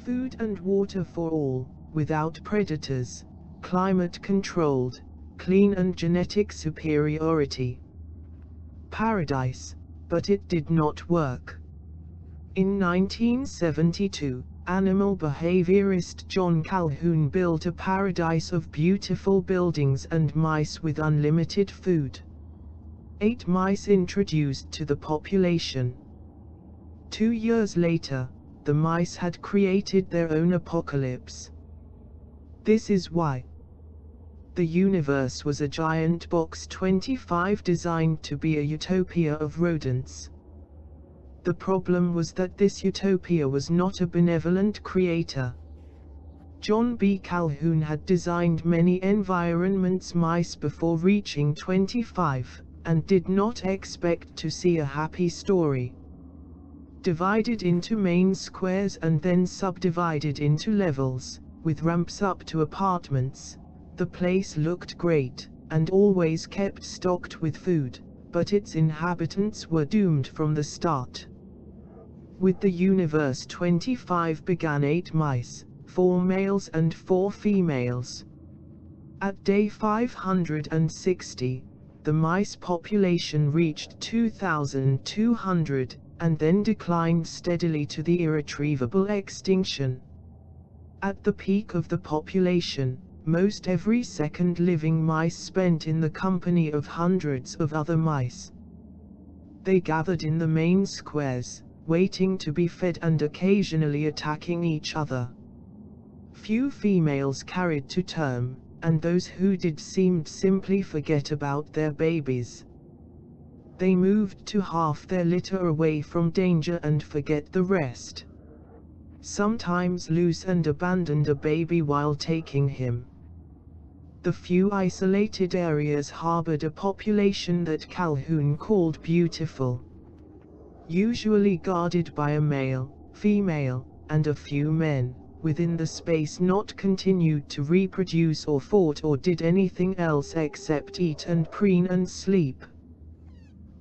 food and water for all, without predators, climate controlled, clean and genetic superiority. Paradise, but it did not work. In 1972, animal behaviorist John Calhoun built a paradise of beautiful buildings and mice with unlimited food. 8 mice introduced to the population. 2 years later, the mice had created their own apocalypse. This is why. The universe was a giant box 25 designed to be a utopia of rodents. The problem was that this utopia was not a benevolent creator. John B. Calhoun had designed many environments mice before reaching 25, and did not expect to see a happy story. Divided into main squares and then subdivided into levels, with ramps up to apartments, the place looked great, and always kept stocked with food, but its inhabitants were doomed from the start. With the universe 25 began 8 mice, 4 males and 4 females. At day 560, the mice population reached 2,200, and then declined steadily to the irretrievable extinction. At the peak of the population, most every second living mice spent in the company of hundreds of other mice. They gathered in the main squares, waiting to be fed and occasionally attacking each other. Few females carried to term, and those who did seemed simply forget about their babies. They moved to half their litter away from danger and forget the rest. Sometimes lose and abandoned a baby while taking him. The few isolated areas harbored a population that Calhoun called beautiful. Usually guarded by a male, female, and a few men. Within the space not continued to reproduce or fought or did anything else except eat and preen and sleep.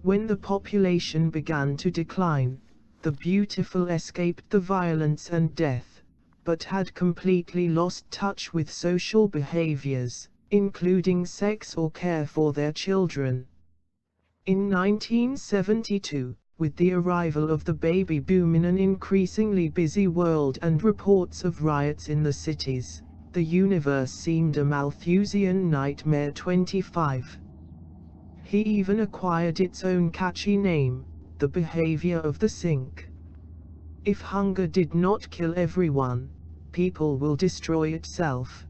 When the population began to decline, the beautiful escaped the violence and death, but had completely lost touch with social behaviors, including sex or care for their children. In 1972, with the arrival of the baby boom in an increasingly busy world and reports of riots in the cities, the universe seemed a Malthusian nightmare 25. He even acquired its own catchy name, the behavior of the sink. If hunger did not kill everyone, people will destroy itself.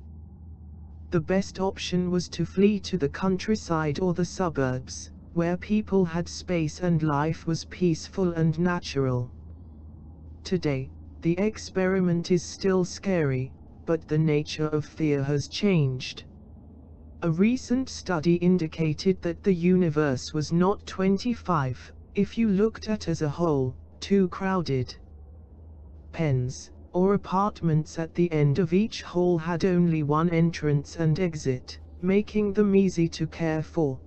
The best option was to flee to the countryside or the suburbs, where people had space and life was peaceful and natural. Today, the experiment is still scary, but the nature of fear has changed. A recent study indicated that the universe was not 25, if you looked at as a whole, too crowded. Pens, or apartments at the end of each hall had only one entrance and exit, making them easy to care for.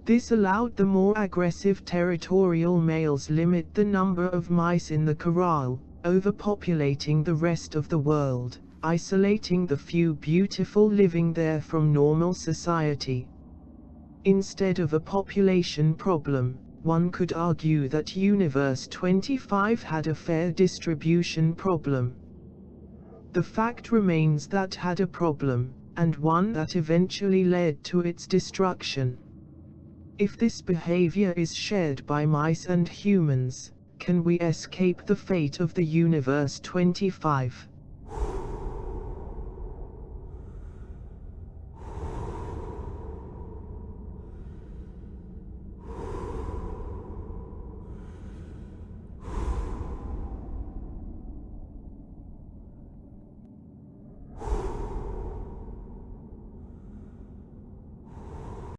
This allowed the more aggressive territorial males limit the number of mice in the corral, overpopulating the rest of the world, isolating the few beautiful living there from normal society. Instead of a population problem, one could argue that Universe 25 had a fair distribution problem. The fact remains that had a problem, and one that eventually led to its destruction. If this behavior is shared by mice and humans, can we escape the fate of the Universe 25?